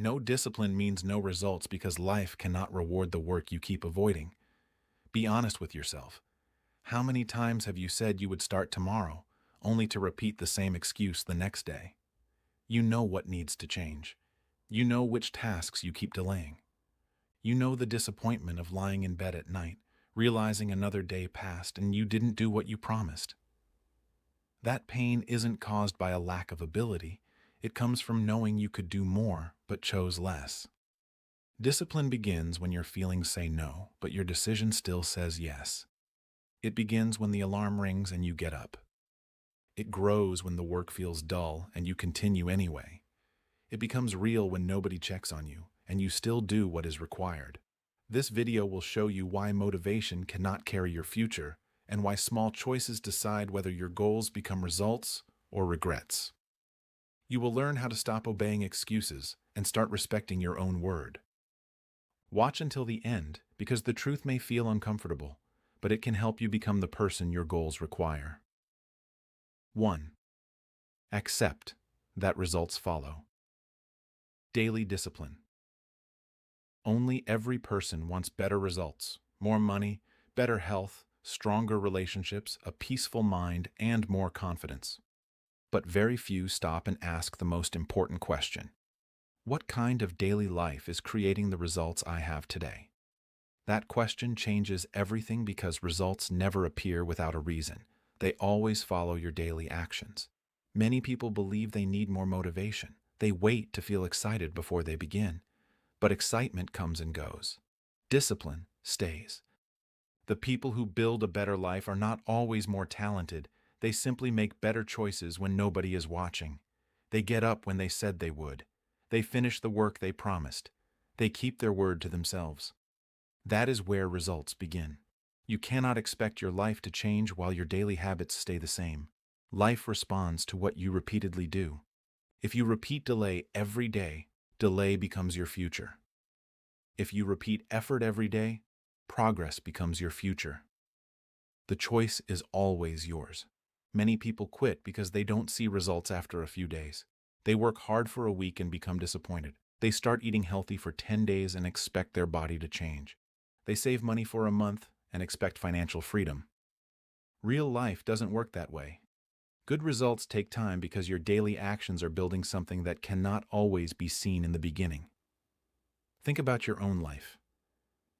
No discipline means no results because life cannot reward the work you keep avoiding. Be honest with yourself. How many times have you said you would start tomorrow, only to repeat the same excuse the next day? You know what needs to change. You know which tasks you keep delaying. You know the disappointment of lying in bed at night, realizing another day passed and you didn't do what you promised. That pain isn't caused by a lack of ability. It comes from knowing you could do more but chose less. Discipline begins when your feelings say no, but your decision still says yes. It begins when the alarm rings and you get up. It grows when the work feels dull and you continue anyway. It becomes real when nobody checks on you and you still do what is required. This video will show you why motivation cannot carry your future and why small choices decide whether your goals become results or regrets. You will learn how to stop obeying excuses and start respecting your own word. Watch until the end because the truth may feel uncomfortable, but it can help you become the person your goals require. 1. Accept that results follow. Daily discipline. Only every person wants better results, more money, better health, stronger relationships, a peaceful mind, and more confidence. But very few stop and ask the most important question. What kind of daily life is creating the results I have today? That question changes everything because results never appear without a reason. They always follow your daily actions. Many people believe they need more motivation. They wait to feel excited before they begin. But excitement comes and goes. Discipline stays. The people who build a better life are not always more talented. They simply make better choices when nobody is watching. They get up when they said they would. They finish the work they promised. They keep their word to themselves. That is where results begin. You cannot expect your life to change while your daily habits stay the same. Life responds to what you repeatedly do. If you repeat delay every day, delay becomes your future. If you repeat effort every day, progress becomes your future. The choice is always yours. Many people quit because they don't see results after a few days. They work hard for a week and become disappointed. They start eating healthy for 10 days and expect their body to change. They save money for a month and expect financial freedom. Real life doesn't work that way. Good results take time because your daily actions are building something that cannot always be seen in the beginning. Think about your own life.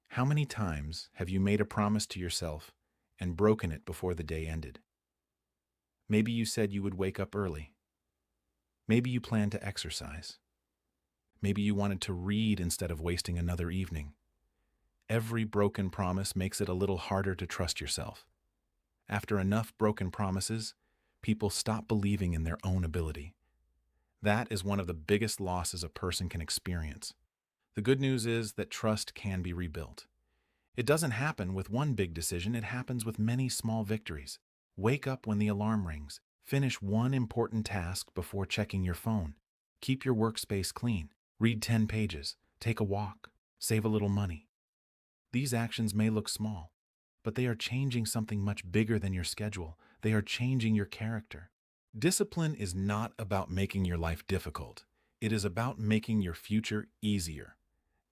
How many times have you made a promise to yourself and broken it before the day ended? Maybe you said you would wake up early. Maybe you planned to exercise. Maybe you wanted to read instead of wasting another evening. Every broken promise makes it a little harder to trust yourself. After enough broken promises, people stop believing in their own ability. That is one of the biggest losses a person can experience. The good news is that trust can be rebuilt. It doesn't happen with one big decision, it happens with many small victories. Wake up when the alarm rings. Finish one important task before checking your phone. Keep your workspace clean. Read 10 pages. Take a walk. Save a little money. These actions may look small, but they are changing something much bigger than your schedule. They are changing your character. Discipline is not about making your life difficult. It is about making your future easier.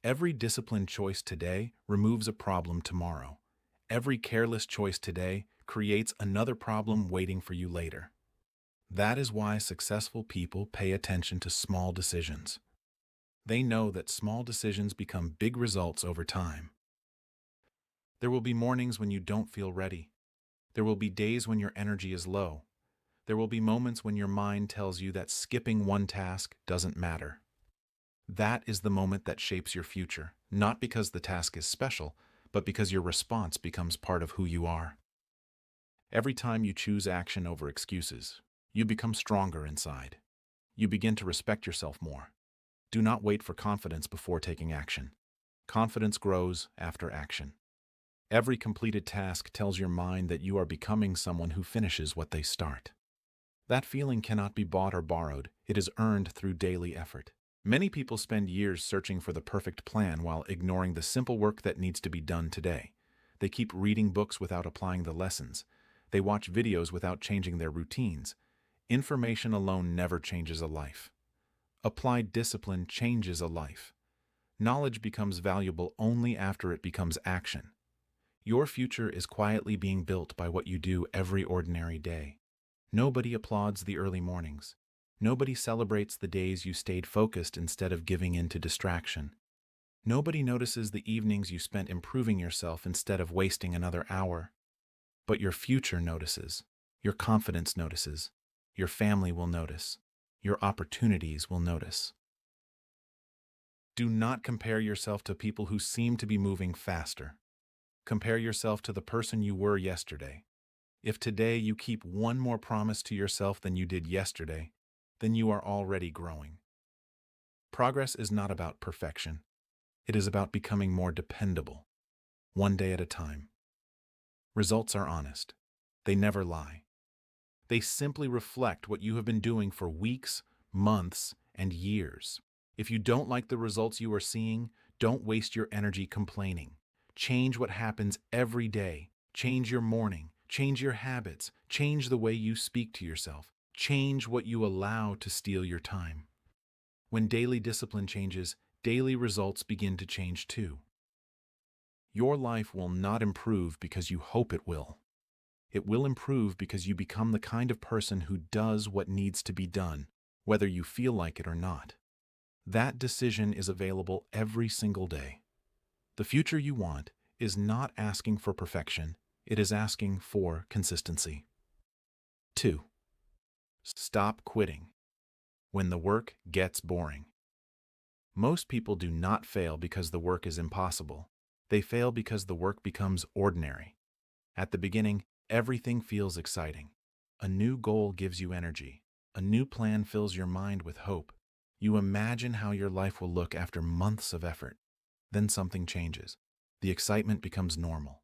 Every disciplined choice today removes a problem tomorrow. Every careless choice today creates another problem waiting for you later. That is why successful people pay attention to small decisions. They know that small decisions become big results over time. There will be mornings when you don't feel ready. There will be days when your energy is low. There will be moments when your mind tells you that skipping one task doesn't matter. That is the moment that shapes your future, not because the task is special, but because your response becomes part of who you are. Every time you choose action over excuses, you become stronger inside. You begin to respect yourself more. Do not wait for confidence before taking action. Confidence grows after action. Every completed task tells your mind that you are becoming someone who finishes what they start. That feeling cannot be bought or borrowed. It is earned through daily effort. Many people spend years searching for the perfect plan while ignoring the simple work that needs to be done today. They keep reading books without applying the lessons. They watch videos without changing their routines. Information alone never changes a life. Applied discipline changes a life. Knowledge becomes valuable only after it becomes action. Your future is quietly being built by what you do every ordinary day. Nobody applauds the early mornings. Nobody celebrates the days you stayed focused instead of giving in to distraction. Nobody notices the evenings you spent improving yourself instead of wasting another hour. But your future notices. Your confidence notices. Your family will notice. Your opportunities will notice. Do not compare yourself to people who seem to be moving faster. Compare yourself to the person you were yesterday. If today you keep one more promise to yourself than you did yesterday, then you are already growing. Progress is not about perfection. It is about becoming more dependable, one day at a time. Results are honest. They never lie. They simply reflect what you have been doing for weeks, months, and years. If you don't like the results you are seeing, don't waste your energy complaining. Change what happens every day. Change your morning. Change your habits. Change the way you speak to yourself. Change what you allow to steal your time. When daily discipline changes, daily results begin to change too. Your life will not improve because you hope it will. It will improve because you become the kind of person who does what needs to be done, whether you feel like it or not. That decision is available every single day. The future you want is not asking for perfection, it is asking for consistency. 2. Stop quitting when the work gets boring. Most people do not fail because the work is impossible. They fail because the work becomes ordinary. At the beginning, everything feels exciting. A new goal gives you energy. A new plan fills your mind with hope. You imagine how your life will look after months of effort. Then something changes. The excitement becomes normal.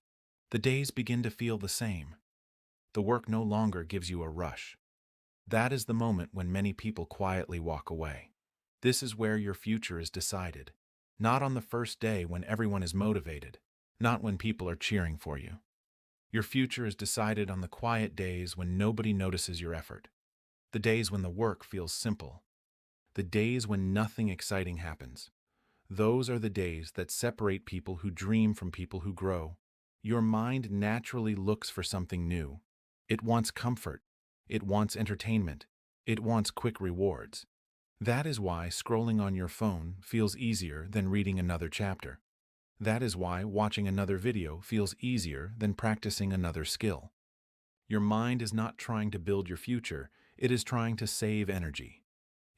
The days begin to feel the same. The work no longer gives you a rush. That is the moment when many people quietly walk away. This is where your future is decided. Not on the first day when everyone is motivated. Not when people are cheering for you. Your future is decided on the quiet days when nobody notices your effort. The days when the work feels simple. The days when nothing exciting happens. Those are the days that separate people who dream from people who grow. Your mind naturally looks for something new. It wants comfort. It wants entertainment. It wants quick rewards. That is why scrolling on your phone feels easier than reading another chapter. That is why watching another video feels easier than practicing another skill. Your mind is not trying to build your future, it is trying to save energy.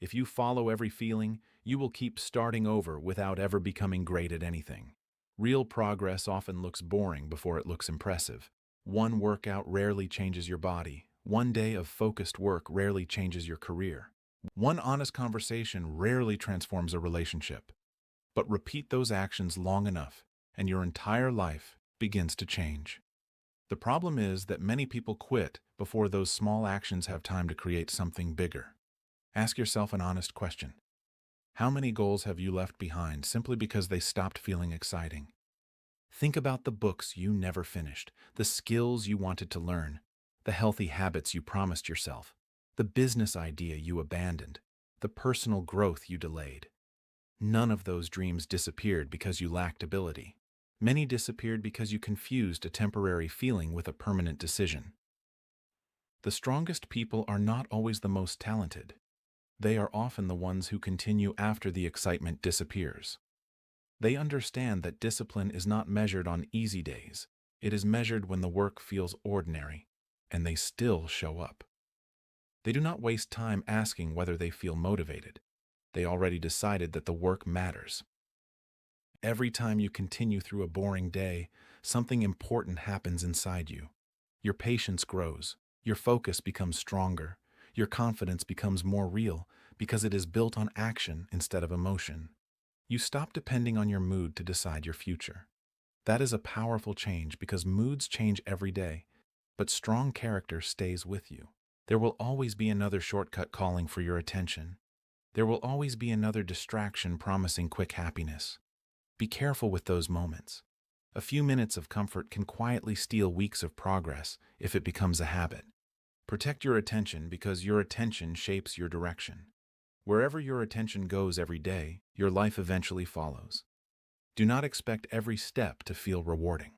If you follow every feeling, you will keep starting over without ever becoming great at anything. Real progress often looks boring before it looks impressive. One workout rarely changes your body. One day of focused work rarely changes your career. One honest conversation rarely transforms a relationship. But repeat those actions long enough, and your entire life begins to change. The problem is that many people quit before those small actions have time to create something bigger. Ask yourself an honest question. How many goals have you left behind simply because they stopped feeling exciting? Think about the books you never finished, the skills you wanted to learn, the healthy habits you promised yourself, the business idea you abandoned, the personal growth you delayed. None of those dreams disappeared because you lacked ability. Many disappeared because you confused a temporary feeling with a permanent decision. The strongest people are not always the most talented. They are often the ones who continue after the excitement disappears. They understand that discipline is not measured on easy days. It is measured when the work feels ordinary, and they still show up. They do not waste time asking whether they feel motivated. They already decided that the work matters. Every time you continue through a boring day, something important happens inside you. Your patience grows. Your focus becomes stronger. Your confidence becomes more real because it is built on action instead of emotion. You stop depending on your mood to decide your future. That is a powerful change because moods change every day, but strong character stays with you. There will always be another shortcut calling for your attention. There will always be another distraction promising quick happiness. Be careful with those moments. A few minutes of comfort can quietly steal weeks of progress if it becomes a habit. Protect your attention because your attention shapes your direction. Wherever your attention goes every day, your life eventually follows. Do not expect every step to feel rewarding.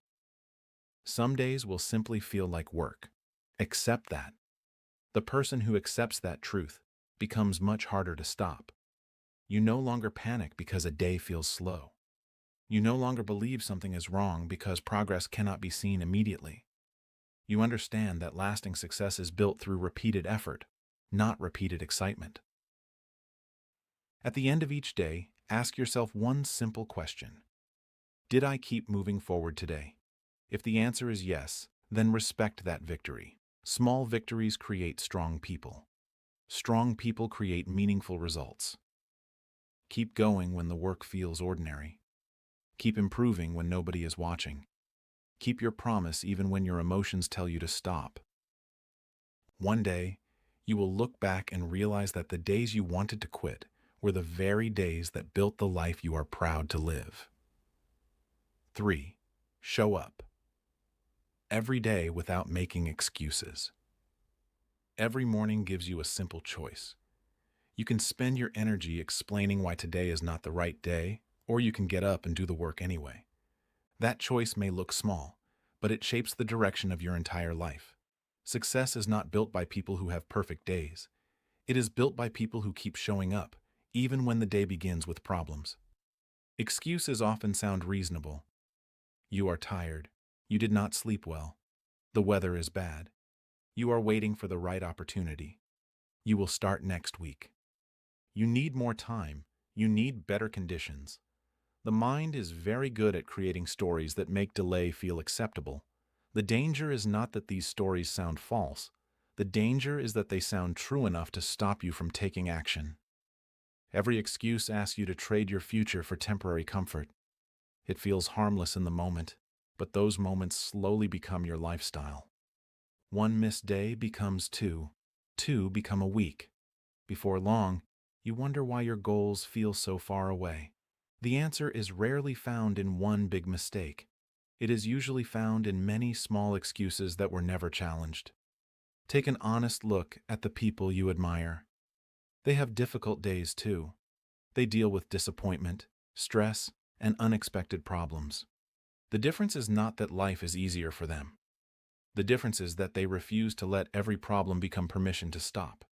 Some days will simply feel like work. Accept that. The person who accepts that truth becomes much harder to stop. You no longer panic because a day feels slow. You no longer believe something is wrong because progress cannot be seen immediately. You understand that lasting success is built through repeated effort, not repeated excitement. At the end of each day, ask yourself one simple question. Did I keep moving forward today? If the answer is yes, then respect that victory. Small victories create strong people. Strong people create meaningful results. Keep going when the work feels ordinary. Keep improving when nobody is watching. Keep your promise even when your emotions tell you to stop. One day, you will look back and realize that the days you wanted to quit were the very days that built the life you are proud to live. 3. Show up. Every day without making excuses. Every morning gives you a simple choice. You can spend your energy explaining why today is not the right day, or you can get up and do the work anyway. That choice may look small, but it shapes the direction of your entire life. Success is not built by people who have perfect days. It is built by people who keep showing up, even when the day begins with problems. Excuses often sound reasonable. You are tired. You did not sleep well. The weather is bad. You are waiting for the right opportunity. You will start next week. You need more time. You need better conditions. The mind is very good at creating stories that make delay feel acceptable. The danger is not that these stories sound false. The danger is that they sound true enough to stop you from taking action. Every excuse asks you to trade your future for temporary comfort. It feels harmless in the moment, but those moments slowly become your lifestyle. One missed day becomes two. Two become a week. Before long, you wonder why your goals feel so far away. The answer is rarely found in one big mistake. It is usually found in many small excuses that were never challenged. Take an honest look at the people you admire. They have difficult days too. They deal with disappointment, stress, and unexpected problems. The difference is not that life is easier for them. The difference is that they refuse to let every problem become permission to stop.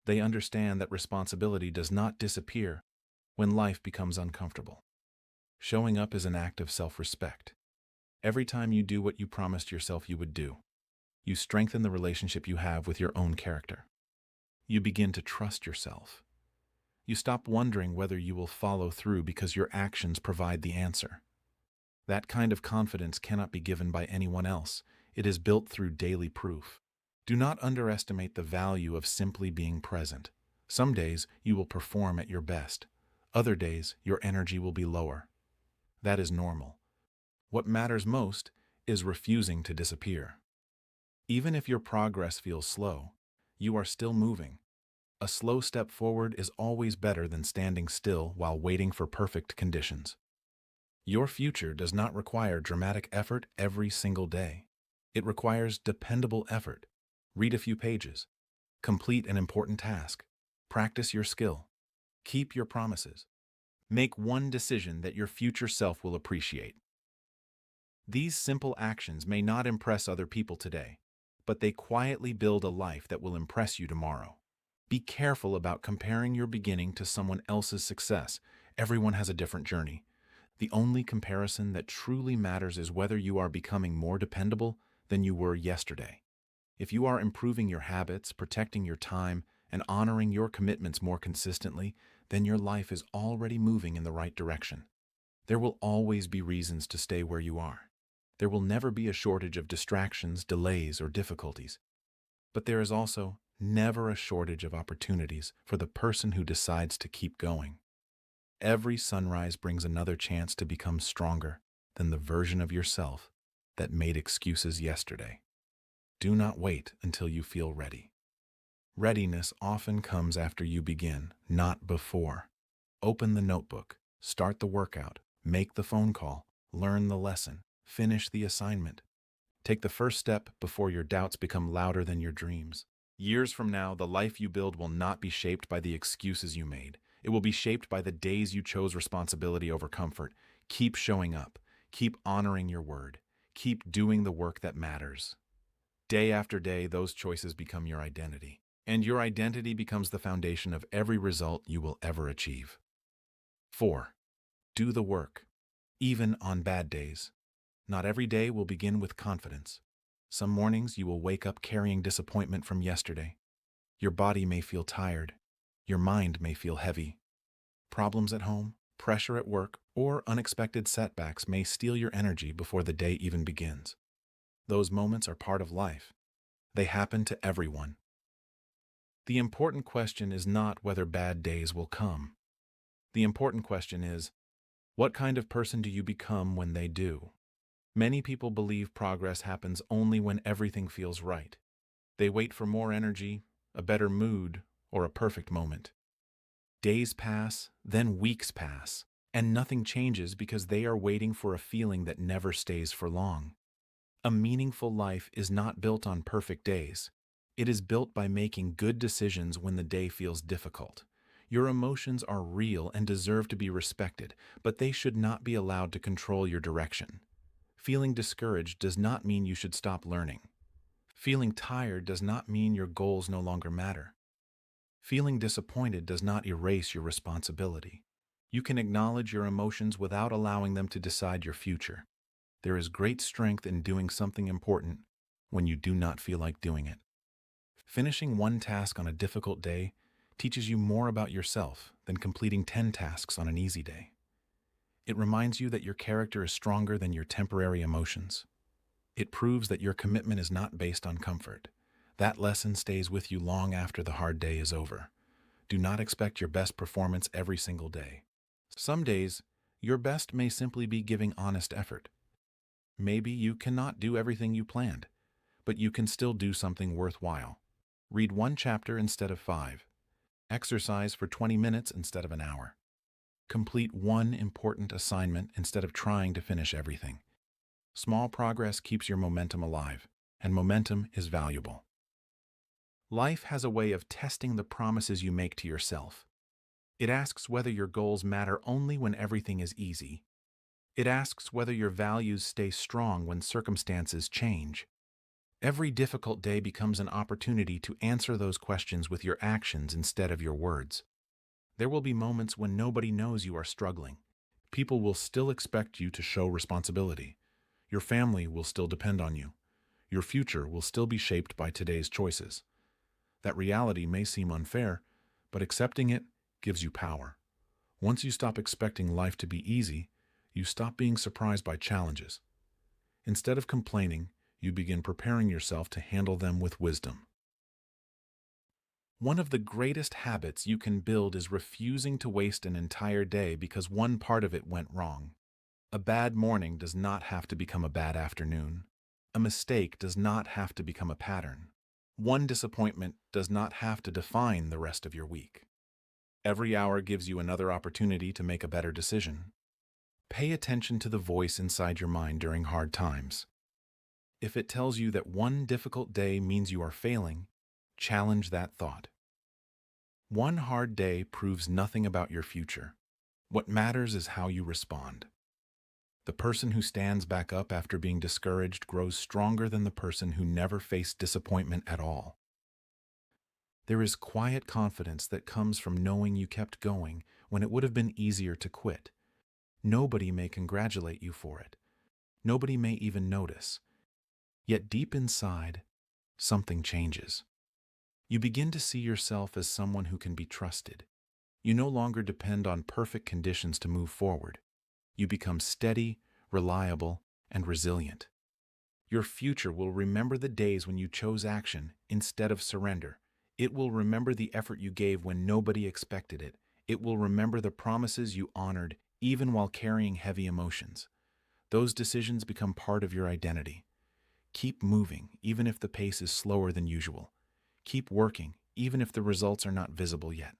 They understand that responsibility does not disappear when life becomes uncomfortable. Showing up is an act of self-respect. Every time you do what you promised yourself you would do, you strengthen the relationship you have with your own character. You begin to trust yourself. You stop wondering whether you will follow through because your actions provide the answer. That kind of confidence cannot be given by anyone else. It is built through daily proof. Do not underestimate the value of simply being present. Some days you will perform at your best. Other days your energy will be lower. That is normal. What matters most is refusing to disappear. Even if your progress feels slow, you are still moving. A slow step forward is always better than standing still while waiting for perfect conditions. Your future does not require dramatic effort every single day. It requires dependable effort. Read a few pages. Complete an important task. Practice your skill. Keep your promises. Make one decision that your future self will appreciate. These simple actions may not impress other people today, but they quietly build a life that will impress you tomorrow. Be careful about comparing your beginning to someone else's success. Everyone has a different journey. The only comparison that truly matters is whether you are becoming more dependable than you were yesterday. If you are improving your habits, protecting your time, and honoring your commitments more consistently, then your life is already moving in the right direction. There will always be reasons to stay where you are. There will never be a shortage of distractions, delays, or difficulties. But there is also never a shortage of opportunities for the person who decides to keep going. Every sunrise brings another chance to become stronger than the version of yourself that made excuses yesterday. Do not wait until you feel ready. Readiness often comes after you begin, not before. Open the notebook, start the workout, make the phone call, learn the lesson, finish the assignment. Take the first step before your doubts become louder than your dreams. Years from now, the life you build will not be shaped by the excuses you made. It will be shaped by the days you chose responsibility over comfort. Keep showing up. Keep honoring your word. Keep doing the work that matters. Day after day, those choices become your identity. And your identity becomes the foundation of every result you will ever achieve. 4. Do the work, even on bad days. Not every day will begin with confidence. Some mornings you will wake up carrying disappointment from yesterday. Your body may feel tired. Your mind may feel heavy. Problems at home, pressure at work, or unexpected setbacks may steal your energy before the day even begins. Those moments are part of life. They happen to everyone. The important question is not whether bad days will come. The important question is, what kind of person do you become when they do? Many people believe progress happens only when everything feels right. They wait for more energy, a better mood, or a perfect moment. Days pass, then weeks pass, and nothing changes because they are waiting for a feeling that never stays for long. A meaningful life is not built on perfect days. It is built by making good decisions when the day feels difficult. Your emotions are real and deserve to be respected, but they should not be allowed to control your direction. Feeling discouraged does not mean you should stop learning. Feeling tired does not mean your goals no longer matter. Feeling disappointed does not erase your responsibility. You can acknowledge your emotions without allowing them to decide your future. There is great strength in doing something important when you do not feel like doing it. Finishing one task on a difficult day teaches you more about yourself than completing 10 tasks on an easy day. It reminds you that your character is stronger than your temporary emotions. It proves that your commitment is not based on comfort. That lesson stays with you long after the hard day is over. Do not expect your best performance every single day. Some days, your best may simply be giving honest effort. Maybe you cannot do everything you planned, but you can still do something worthwhile. Read one chapter instead of 5. Exercise for 20 minutes instead of an hour. Complete one important assignment instead of trying to finish everything. Small progress keeps your momentum alive, and momentum is valuable. Life has a way of testing the promises you make to yourself. It asks whether your goals matter only when everything is easy. It asks whether your values stay strong when circumstances change. Every difficult day becomes an opportunity to answer those questions with your actions instead of your words. There will be moments when nobody knows you are struggling. People will still expect you to show responsibility. Your family will still depend on you. Your future will still be shaped by today's choices. That reality may seem unfair, but accepting it gives you power. Once you stop expecting life to be easy, you stop being surprised by challenges. Instead of complaining, you begin preparing yourself to handle them with wisdom. One of the greatest habits you can build is refusing to waste an entire day because one part of it went wrong. A bad morning does not have to become a bad afternoon. A mistake does not have to become a pattern. One disappointment does not have to define the rest of your week. Every hour gives you another opportunity to make a better decision. Pay attention to the voice inside your mind during hard times. If it tells you that one difficult day means you are failing, challenge that thought. One hard day proves nothing about your future. What matters is how you respond. The person who stands back up after being discouraged grows stronger than the person who never faced disappointment at all. There is quiet confidence that comes from knowing you kept going when it would have been easier to quit. Nobody may congratulate you for it. Nobody may even notice. Yet deep inside, something changes. You begin to see yourself as someone who can be trusted. You no longer depend on perfect conditions to move forward. You become steady, reliable, and resilient. Your future will remember the days when you chose action instead of surrender. It will remember the effort you gave when nobody expected it. It will remember the promises you honored even while carrying heavy emotions. Those decisions become part of your identity. Keep moving, even if the pace is slower than usual. Keep working, even if the results are not visible yet.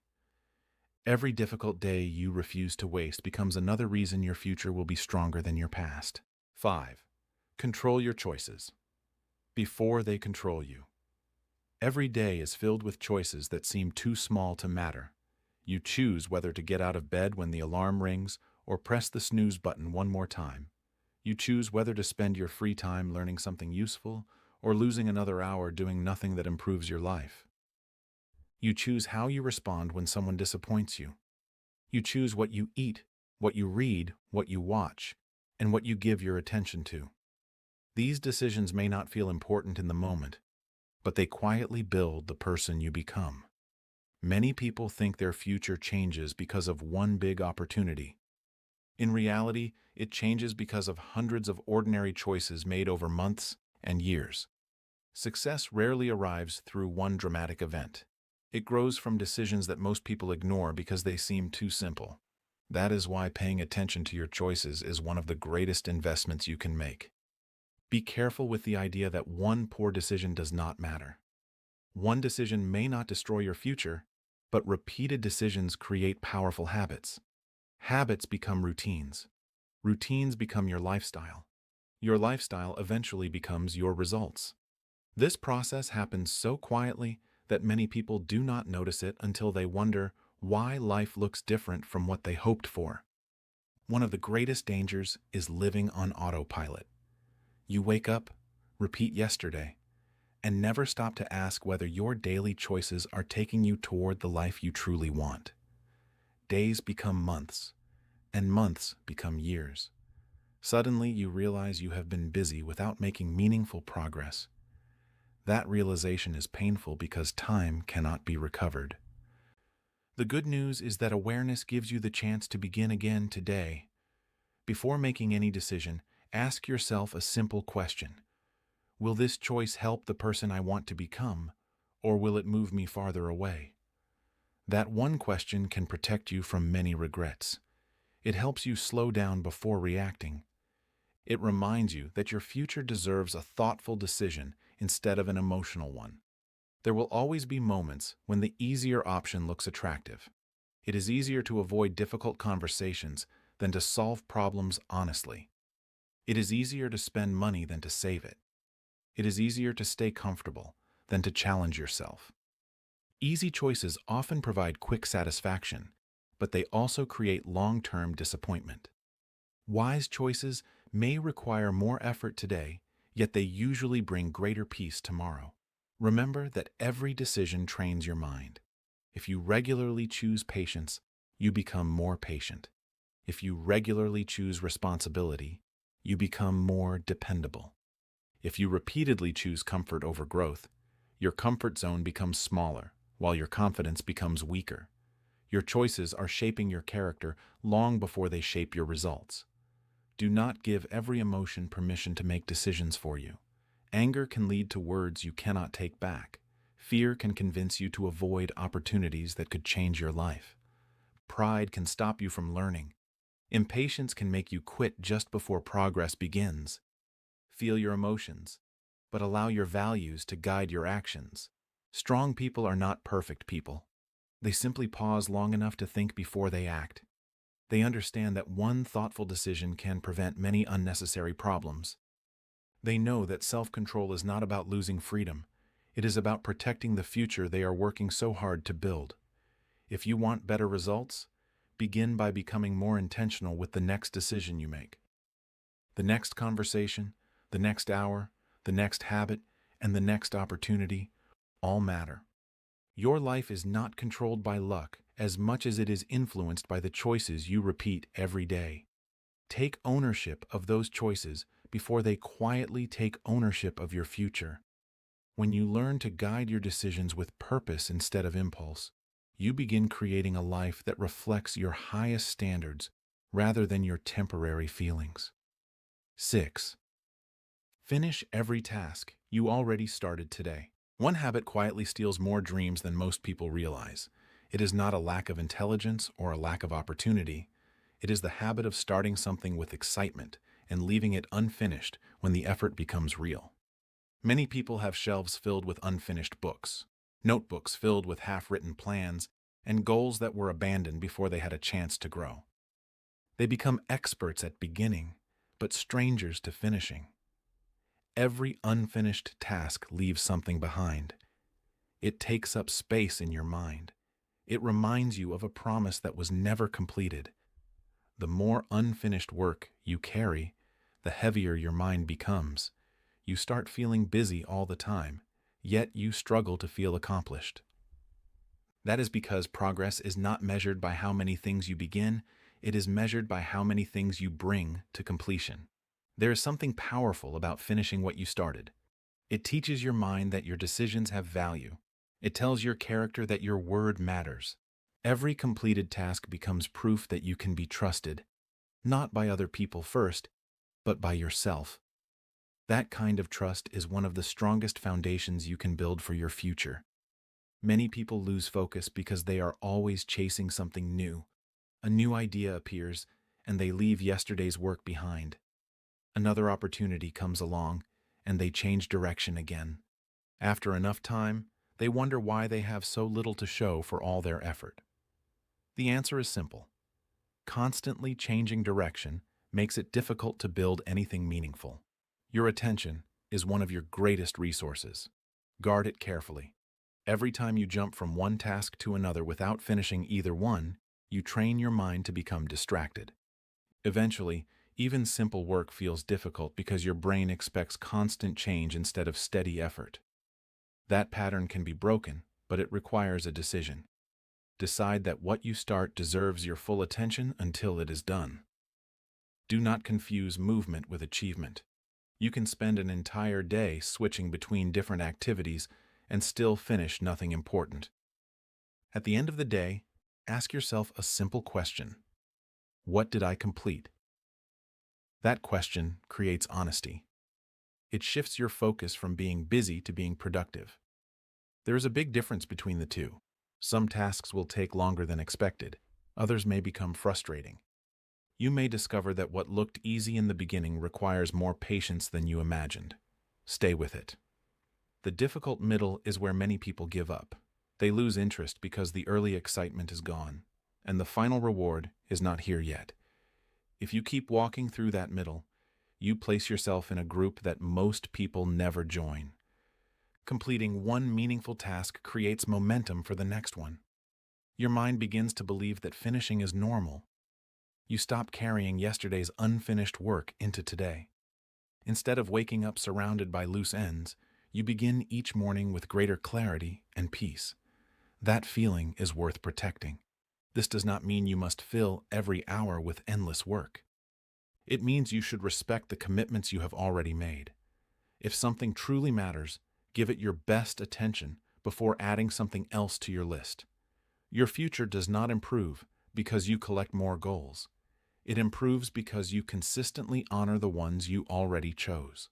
Every difficult day you refuse to waste becomes another reason your future will be stronger than your past. 5. Control your choices before they control you. Every day is filled with choices that seem too small to matter. You choose whether to get out of bed when the alarm rings or press the snooze button one more time. You choose whether to spend your free time learning something useful or losing another hour doing nothing that improves your life. You choose how you respond when someone disappoints you. You choose what you eat, what you read, what you watch, and what you give your attention to. These decisions may not feel important in the moment, but they quietly build the person you become. Many people think their future changes because of one big opportunity. In reality, it changes because of hundreds of ordinary choices made over months and years. Success rarely arrives through one dramatic event. It grows from decisions that most people ignore because they seem too simple. That is why paying attention to your choices is one of the greatest investments you can make. Be careful with the idea that one poor decision does not matter. One decision may not destroy your future, but repeated decisions create powerful habits. Habits become routines. Routines become your lifestyle. Your lifestyle eventually becomes your results. This process happens so quietly that many people do not notice it until they wonder why life looks different from what they hoped for. One of the greatest dangers is living on autopilot. You wake up, repeat yesterday, and never stop to ask whether your daily choices are taking you toward the life you truly want. Days become months, and months become years. Suddenly, you realize you have been busy without making meaningful progress. That realization is painful because time cannot be recovered. The good news is that awareness gives you the chance to begin again today. Before making any decision, ask yourself a simple question. Will this choice help the person I want to become, or will it move me farther away? That one question can protect you from many regrets. It helps you slow down before reacting. It reminds you that your future deserves a thoughtful decision instead of an emotional one. There will always be moments when the easier option looks attractive. It is easier to avoid difficult conversations than to solve problems honestly. It is easier to spend money than to save it. It is easier to stay comfortable than to challenge yourself. Easy choices often provide quick satisfaction, but they also create long-term disappointment. Wise choices may require more effort today, yet they usually bring greater peace tomorrow. Remember that every decision trains your mind. If you regularly choose patience, you become more patient. If you regularly choose responsibility, you become more dependable. If you repeatedly choose comfort over growth, your comfort zone becomes smaller, while your confidence becomes weaker. Your choices are shaping your character long before they shape your results. Do not give every emotion permission to make decisions for you. Anger can lead to words you cannot take back. Fear can convince you to avoid opportunities that could change your life. Pride can stop you from learning. Impatience can make you quit just before progress begins. Feel your emotions, but allow your values to guide your actions. Strong people are not perfect people. They simply pause long enough to think before they act. They understand that one thoughtful decision can prevent many unnecessary problems. They know that self-control is not about losing freedom. It is about protecting the future they are working so hard to build. If you want better results, begin by becoming more intentional with the next decision you make. The next conversation, the next hour, the next habit, and the next opportunity all matter. Your life is not controlled by luck as much as it is influenced by the choices you repeat every day. Take ownership of those choices before they quietly take ownership of your future. When you learn to guide your decisions with purpose instead of impulse, you begin creating a life that reflects your highest standards rather than your temporary feelings. 6. Finish every task you already started today. One habit quietly steals more dreams than most people realize. It is not a lack of intelligence or a lack of opportunity. It is the habit of starting something with excitement and leaving it unfinished when the effort becomes real. Many people have shelves filled with unfinished books, notebooks filled with half-written plans, and goals that were abandoned before they had a chance to grow. They become experts at beginning, but strangers to finishing. Every unfinished task leaves something behind. It takes up space in your mind. It reminds you of a promise that was never completed. The more unfinished work you carry, the heavier your mind becomes. You start feeling busy all the time, yet you struggle to feel accomplished. That is because progress is not measured by how many things you begin, it is measured by how many things you bring to completion. There is something powerful about finishing what you started. It teaches your mind that your decisions have value. It tells your character that your word matters. Every completed task becomes proof that you can be trusted, not by other people first, but by yourself. That kind of trust is one of the strongest foundations you can build for your future. Many people lose focus because they are always chasing something new. A new idea appears, and they leave yesterday's work behind. Another opportunity comes along, and they change direction again. After enough time, they wonder why they have so little to show for all their effort. The answer is simple. Constantly changing direction makes it difficult to build anything meaningful. Your attention is one of your greatest resources. Guard it carefully. Every time you jump from one task to another without finishing either one, you train your mind to become distracted. Eventually, even simple work feels difficult because your brain expects constant change instead of steady effort. That pattern can be broken, but it requires a decision. Decide that what you start deserves your full attention until it is done. Do not confuse movement with achievement. You can spend an entire day switching between different activities and still finish nothing important. At the end of the day, ask yourself a simple question. What did I complete? That question creates honesty. It shifts your focus from being busy to being productive. There is a big difference between the two. Some tasks will take longer than expected. Others may become frustrating. You may discover that what looked easy in the beginning requires more patience than you imagined. Stay with it. The difficult middle is where many people give up. They lose interest because the early excitement is gone, and the final reward is not here yet. If you keep walking through that middle, you place yourself in a group that most people never join. Completing one meaningful task creates momentum for the next one. Your mind begins to believe that finishing is normal. You stop carrying yesterday's unfinished work into today. Instead of waking up surrounded by loose ends, you begin each morning with greater clarity and peace. That feeling is worth protecting. This does not mean you must fill every hour with endless work. It means you should respect the commitments you have already made. If something truly matters, give it your best attention before adding something else to your list. Your future does not improve because you collect more goals. It improves because you consistently honor the ones you already chose.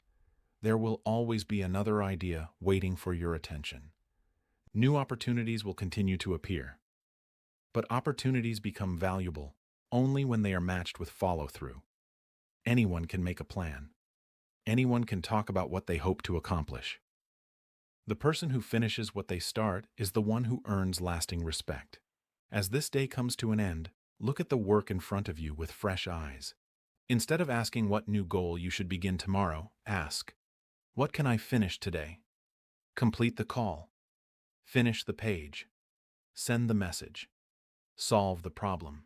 There will always be another idea waiting for your attention. New opportunities will continue to appear. But opportunities become valuable only when they are matched with follow-through. Anyone can make a plan. Anyone can talk about what they hope to accomplish. The person who finishes what they start is the one who earns lasting respect. As this day comes to an end, look at the work in front of you with fresh eyes. Instead of asking what new goal you should begin tomorrow, ask, what can I finish today? Complete the call. Finish the page. Send the message. Solve the problem.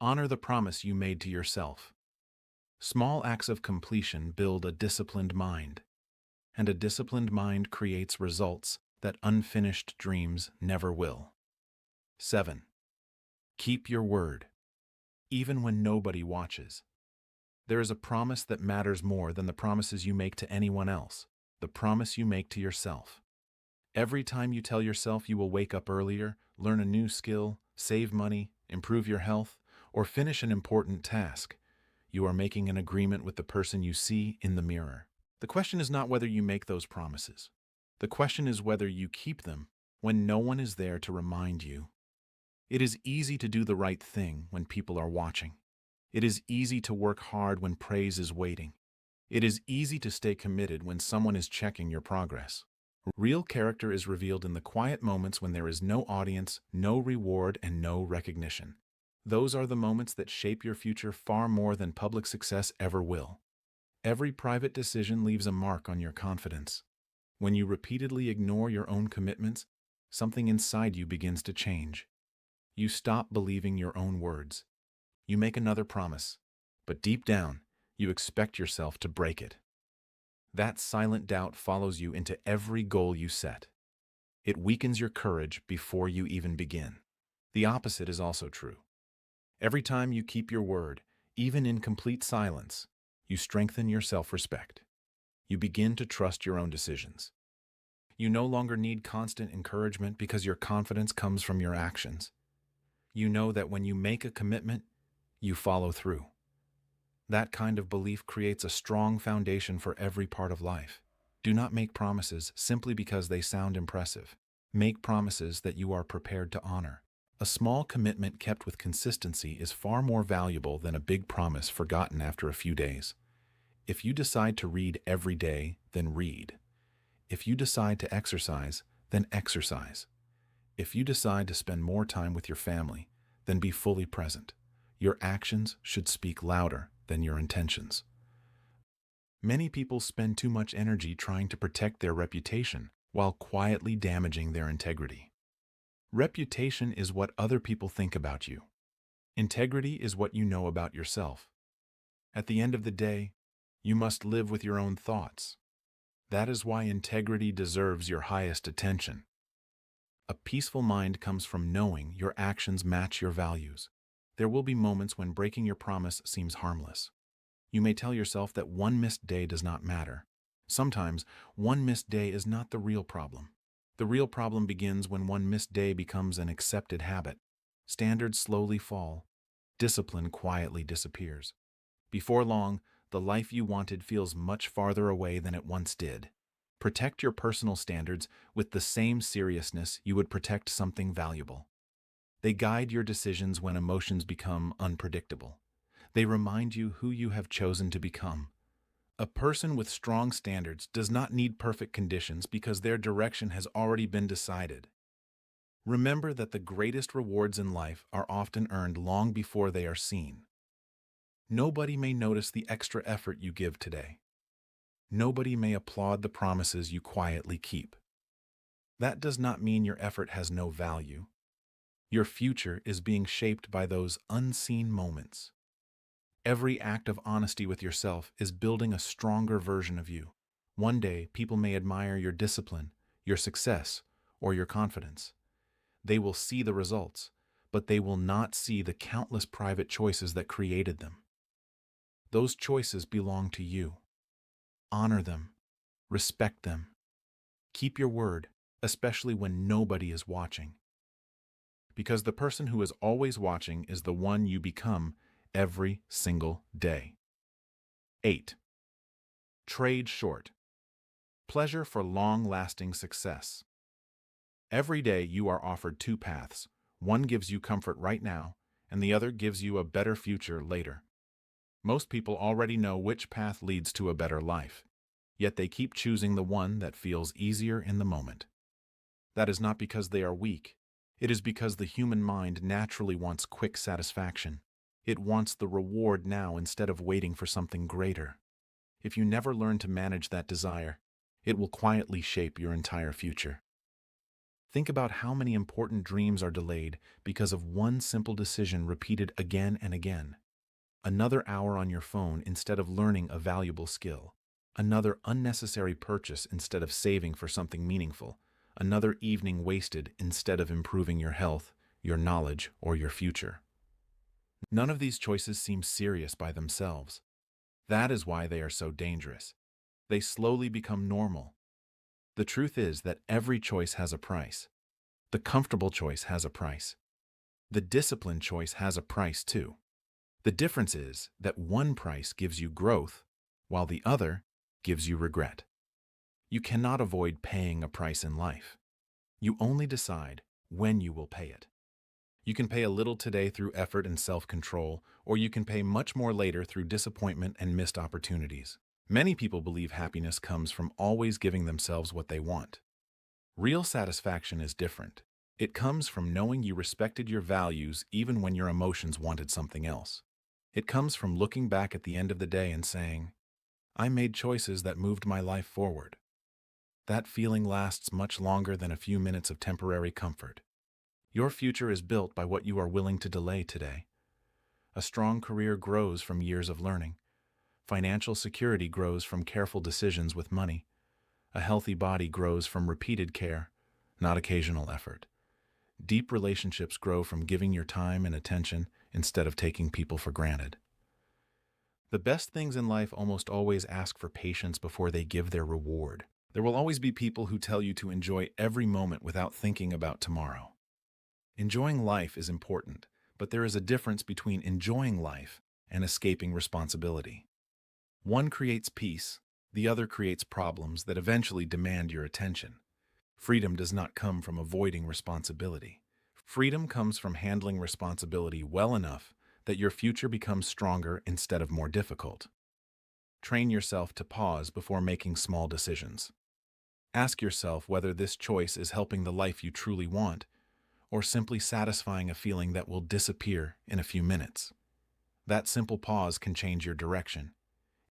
Honor the promise you made to yourself. Small acts of completion build a disciplined mind, and a disciplined mind creates results that unfinished dreams never will. 7. Keep your word, even when nobody watches. There is a promise that matters more than the promises you make to anyone else, the promise you make to yourself. Every time you tell yourself you will wake up earlier, learn a new skill, save money, improve your health, or finish an important task, you are making an agreement with the person you see in the mirror. The question is not whether you make those promises. The question is whether you keep them when no one is there to remind you. It is easy to do the right thing when people are watching. It is easy to work hard when praise is waiting. It is easy to stay committed when someone is checking your progress. Real character is revealed in the quiet moments when there is no audience, no reward, and no recognition. Those are the moments that shape your future far more than public success ever will. Every private decision leaves a mark on your confidence. When you repeatedly ignore your own commitments, something inside you begins to change. You stop believing your own words. You make another promise, but deep down, you expect yourself to break it. That silent doubt follows you into every goal you set. It weakens your courage before you even begin. The opposite is also true. Every time you keep your word, even in complete silence, you strengthen your self-respect. You begin to trust your own decisions. You no longer need constant encouragement because your confidence comes from your actions. You know that when you make a commitment, you follow through. That kind of belief creates a strong foundation for every part of life. Do not make promises simply because they sound impressive. Make promises that you are prepared to honor. A small commitment kept with consistency is far more valuable than a big promise forgotten after a few days. If you decide to read every day, then read. If you decide to exercise, then exercise. If you decide to spend more time with your family, then be fully present. Your actions should speak louder than your intentions. Many people spend too much energy trying to protect their reputation while quietly damaging their integrity. Reputation is what other people think about you. Integrity is what you know about yourself. At the end of the day, you must live with your own thoughts. That is why integrity deserves your highest attention. A peaceful mind comes from knowing your actions match your values. There will be moments when breaking your promise seems harmless. You may tell yourself that one missed day does not matter. Sometimes, one missed day is not the real problem. The real problem begins when one missed day becomes an accepted habit. Standards slowly fall. Discipline quietly disappears. Before long, the life you wanted feels much farther away than it once did. Protect your personal standards with the same seriousness you would protect something valuable. They guide your decisions when emotions become unpredictable. They remind you who you have chosen to become. A person with strong standards does not need perfect conditions because their direction has already been decided. Remember that the greatest rewards in life are often earned long before they are seen. Nobody may notice the extra effort you give today. Nobody may applaud the promises you quietly keep. That does not mean your effort has no value. Your future is being shaped by those unseen moments. Every act of honesty with yourself is building a stronger version of you. One day, people may admire your discipline, your success, or your confidence. They will see the results, but they will not see the countless private choices that created them. Those choices belong to you. Honor them. Respect them. Keep your word, especially when nobody is watching. Because the person who is always watching is the one you become every single day. 8. Trade short. Pleasure for long-lasting success. Every day you are offered two paths. One gives you comfort right now, and the other gives you a better future later. Most people already know which path leads to a better life, yet they keep choosing the one that feels easier in the moment. That is not because they are weak. It is because the human mind naturally wants quick satisfaction. It wants the reward now instead of waiting for something greater. If you never learn to manage that desire, it will quietly shape your entire future. Think about how many important dreams are delayed because of one simple decision repeated again and again. Another hour on your phone instead of learning a valuable skill. Another unnecessary purchase instead of saving for something meaningful. Another evening wasted instead of improving your health, your knowledge, or your future. None of these choices seem serious by themselves. That is why they are so dangerous. They slowly become normal. The truth is that every choice has a price. The comfortable choice has a price. The disciplined choice has a price too. The difference is that one price gives you growth, while the other gives you regret. You cannot avoid paying a price in life. You only decide when you will pay it. You can pay a little today through effort and self-control, or you can pay much more later through disappointment and missed opportunities. Many people believe happiness comes from always giving themselves what they want. Real satisfaction is different. It comes from knowing you respected your values even when your emotions wanted something else. It comes from looking back at the end of the day and saying, I made choices that moved my life forward. That feeling lasts much longer than a few minutes of temporary comfort. Your future is built by what you are willing to delay today. A strong career grows from years of learning. Financial security grows from careful decisions with money. A healthy body grows from repeated care, not occasional effort. Deep relationships grow from giving your time and attention instead of taking people for granted. The best things in life almost always ask for patience before they give their reward. There will always be people who tell you to enjoy every moment without thinking about tomorrow. Enjoying life is important, but there is a difference between enjoying life and escaping responsibility. One creates peace, the other creates problems that eventually demand your attention. Freedom does not come from avoiding responsibility. Freedom comes from handling responsibility well enough that your future becomes stronger instead of more difficult. Train yourself to pause before making small decisions. Ask yourself whether this choice is helping the life you truly want, or simply satisfying a feeling that will disappear in a few minutes. That simple pause can change your direction.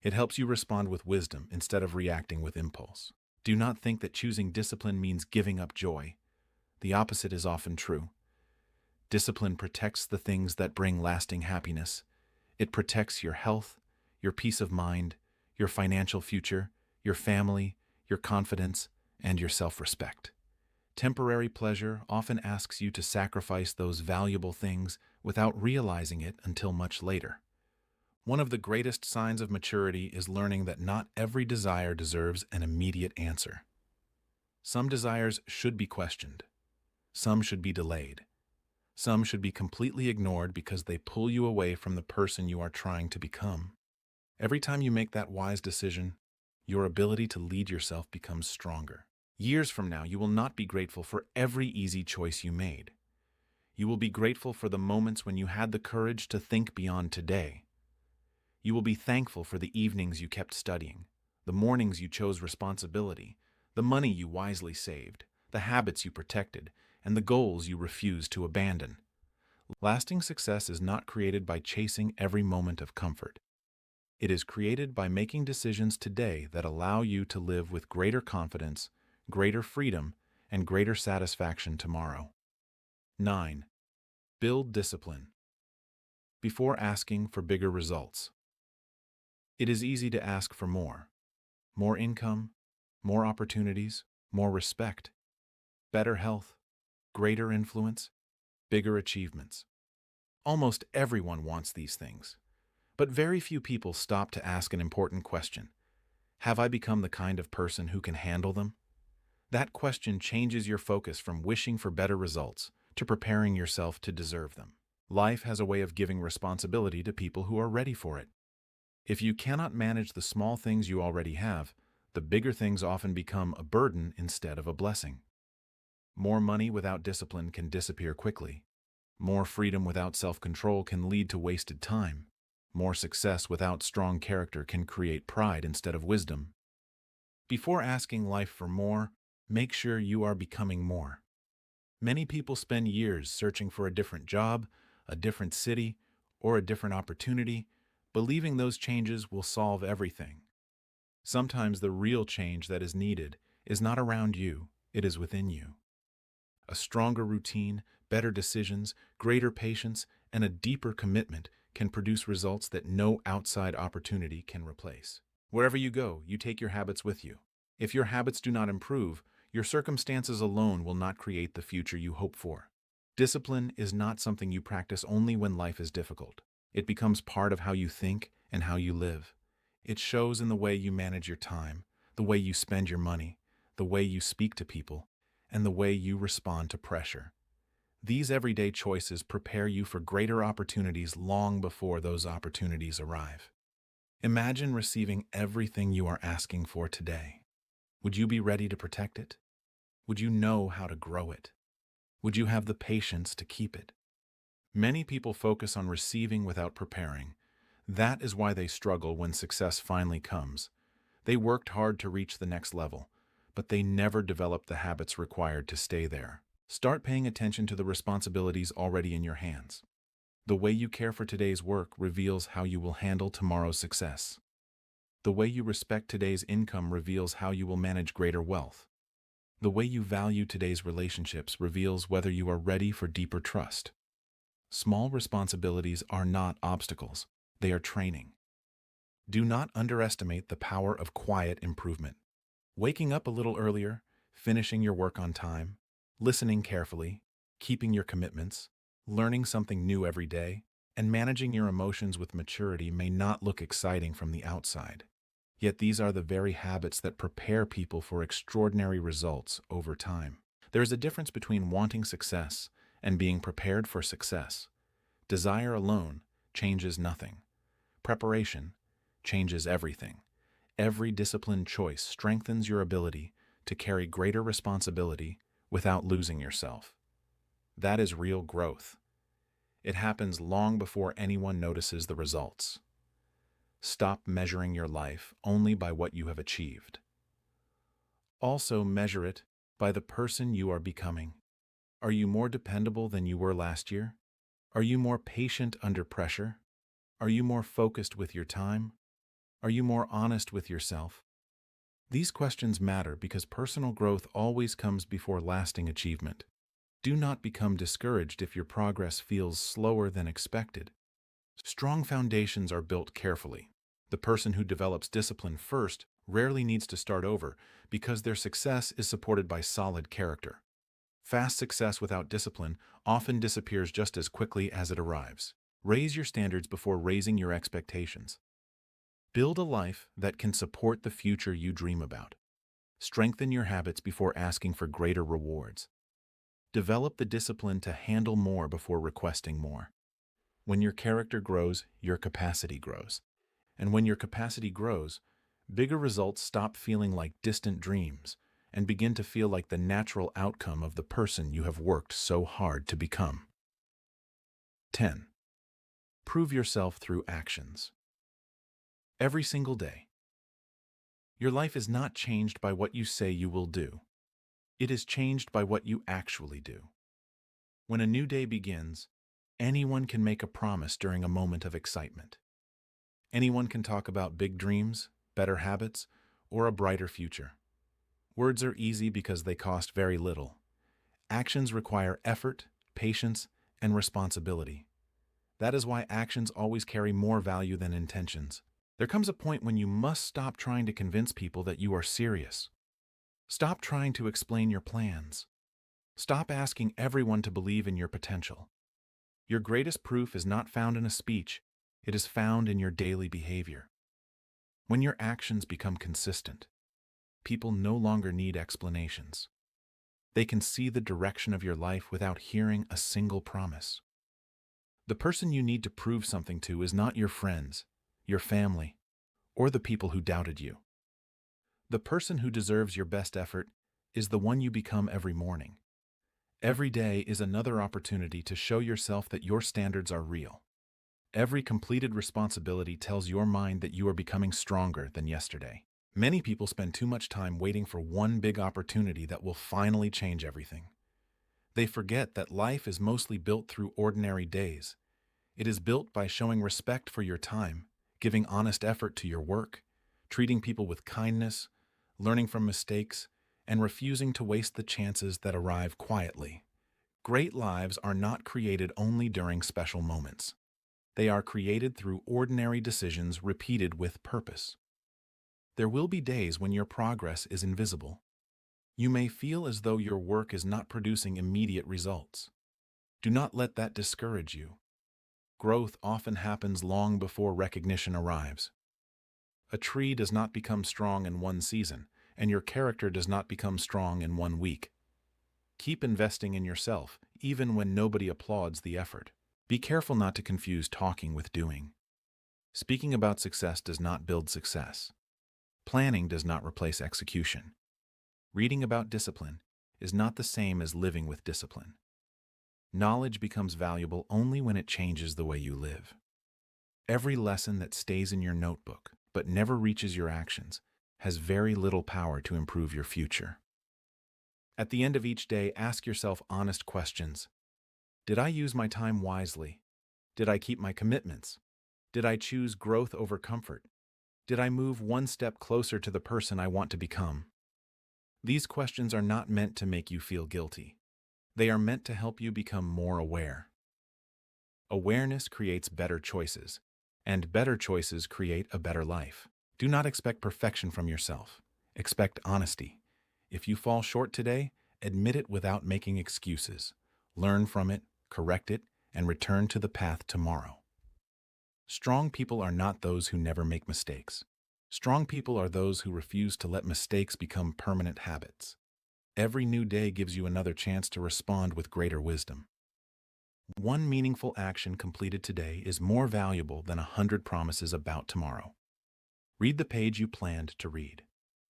It helps you respond with wisdom instead of reacting with impulse. Do not think that choosing discipline means giving up joy. The opposite is often true. Discipline protects the things that bring lasting happiness. It protects your health, your peace of mind, your financial future, your family, your confidence, and your self-respect. Temporary pleasure often asks you to sacrifice those valuable things without realizing it until much later. One of the greatest signs of maturity is learning that not every desire deserves an immediate answer. Some desires should be questioned. Some should be delayed. Some should be completely ignored because they pull you away from the person you are trying to become. Every time you make that wise decision, your ability to lead yourself becomes stronger. Years from now, you will not be grateful for every easy choice you made. You will be grateful for the moments when you had the courage to think beyond today. You will be thankful for the evenings you kept studying, the mornings you chose responsibility, the money you wisely saved, the habits you protected, and the goals you refused to abandon. Lasting success is not created by chasing every moment of comfort. It is created by making decisions today that allow you to live with greater confidence, greater freedom, and greater satisfaction tomorrow. 9. Build discipline. Before asking for bigger results. It is easy to ask for more. More income, more opportunities, more respect, better health, greater influence, bigger achievements. Almost everyone wants these things. But very few people stop to ask an important question. Have I become the kind of person who can handle them? That question changes your focus from wishing for better results to preparing yourself to deserve them. Life has a way of giving responsibility to people who are ready for it. If you cannot manage the small things you already have, the bigger things often become a burden instead of a blessing. More money without discipline can disappear quickly. More freedom without self-control can lead to wasted time. More success without strong character can create pride instead of wisdom. Before asking life for more, make sure you are becoming more. Many people spend years searching for a different job, a different city, or a different opportunity, believing those changes will solve everything. Sometimes the real change that is needed is not around you, it is within you. A stronger routine, better decisions, greater patience, and a deeper commitment can produce results that no outside opportunity can replace. Wherever you go, you take your habits with you. If your habits do not improve, your circumstances alone will not create the future you hope for. Discipline is not something you practice only when life is difficult. It becomes part of how you think and how you live. It shows in the way you manage your time, the way you spend your money, the way you speak to people, and the way you respond to pressure. These everyday choices prepare you for greater opportunities long before those opportunities arrive. Imagine receiving everything you are asking for today. Would you be ready to protect it? Would you know how to grow it? Would you have the patience to keep it? Many people focus on receiving without preparing. That is why they struggle when success finally comes. They worked hard to reach the next level, but they never developed the habits required to stay there. Start paying attention to the responsibilities already in your hands. The way you care for today's work reveals how you will handle tomorrow's success. The way you respect today's income reveals how you will manage greater wealth. The way you value today's relationships reveals whether you are ready for deeper trust. Small responsibilities are not obstacles, they are training. Do not underestimate the power of quiet improvement. Waking up a little earlier, finishing your work on time, listening carefully, keeping your commitments, learning something new every day, and managing your emotions with maturity may not look exciting from the outside. Yet these are the very habits that prepare people for extraordinary results over time. There is a difference between wanting success and being prepared for success. Desire alone changes nothing. Preparation changes everything. Every disciplined choice strengthens your ability to carry greater responsibility without losing yourself. That is real growth. It happens long before anyone notices the results. Stop measuring your life only by what you have achieved. Also measure it by the person you are becoming. Are you more dependable than you were last year? Are you more patient under pressure? Are you more focused with your time? Are you more honest with yourself? These questions matter because personal growth always comes before lasting achievement. Do not become discouraged if your progress feels slower than expected. Strong foundations are built carefully. The person who develops discipline first rarely needs to start over because their success is supported by solid character. Fast success without discipline often disappears just as quickly as it arrives. Raise your standards before raising your expectations. Build a life that can support the future you dream about. Strengthen your habits before asking for greater rewards. Develop the discipline to handle more before requesting more. When your character grows, your capacity grows. And when your capacity grows, bigger results stop feeling like distant dreams and begin to feel like the natural outcome of the person you have worked so hard to become. 10. Prove yourself through actions. Every single day. Your life is not changed by what you say you will do. It is changed by what you actually do. When a new day begins, anyone can make a promise during a moment of excitement. Anyone can talk about big dreams, better habits, or a brighter future. Words are easy because they cost very little. Actions require effort, patience, and responsibility. That is why actions always carry more value than intentions. There comes a point when you must stop trying to convince people that you are serious. Stop trying to explain your plans. Stop asking everyone to believe in your potential. Your greatest proof is not found in a speech, it is found in your daily behavior. When your actions become consistent, people no longer need explanations. They can see the direction of your life without hearing a single promise. The person you need to prove something to is not your friends, your family, or the people who doubted you. The person who deserves your best effort is the one you become every morning. Every day is another opportunity to show yourself that your standards are real. Every completed responsibility tells your mind that you are becoming stronger than yesterday. Many people spend too much time waiting for one big opportunity that will finally change everything. They forget that life is mostly built through ordinary days. It is built by showing respect for your time, giving honest effort to your work, treating people with kindness, learning from mistakes, and refusing to waste the chances that arrive quietly. Great lives are not created only during special moments. They are created through ordinary decisions repeated with purpose. There will be days when your progress is invisible. You may feel as though your work is not producing immediate results. Do not let that discourage you. Growth often happens long before recognition arrives. A tree does not become strong in one season, and your character does not become strong in one week. Keep investing in yourself, even when nobody applauds the effort. Be careful not to confuse talking with doing. Speaking about success does not build success. Planning does not replace execution. Reading about discipline is not the same as living with discipline. Knowledge becomes valuable only when it changes the way you live. Every lesson that stays in your notebook but never reaches your actions has very little power to improve your future. At the end of each day, ask yourself honest questions. Did I use my time wisely? Did I keep my commitments? Did I choose growth over comfort? Did I move one step closer to the person I want to become? These questions are not meant to make you feel guilty. They are meant to help you become more aware. Awareness creates better choices, and better choices create a better life. Do not expect perfection from yourself. Expect honesty. If you fall short today, admit it without making excuses. Learn from it, correct it, and return to the path tomorrow. Strong people are not those who never make mistakes. Strong people are those who refuse to let mistakes become permanent habits. Every new day gives you another chance to respond with greater wisdom. One meaningful action completed today is more valuable than 100 promises about tomorrow. Read the page you planned to read.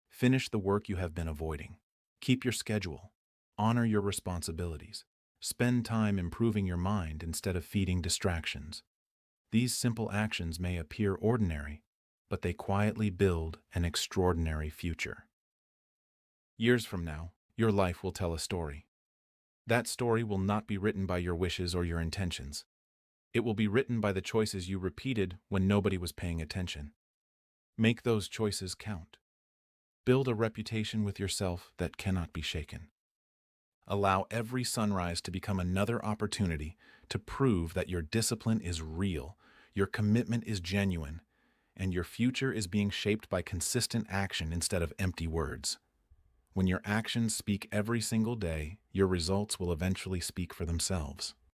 Finish the work you have been avoiding. Keep your schedule. Honor your responsibilities. Spend time improving your mind instead of feeding distractions. These simple actions may appear ordinary, but they quietly build an extraordinary future. Years from now, your life will tell a story. That story will not be written by your wishes or your intentions. It will be written by the choices you repeated when nobody was paying attention. Make those choices count. Build a reputation with yourself that cannot be shaken. Allow every sunrise to become another opportunity to prove that your discipline is real, your commitment is genuine, and your future is being shaped by consistent action instead of empty words. When your actions speak every single day, your results will eventually speak for themselves.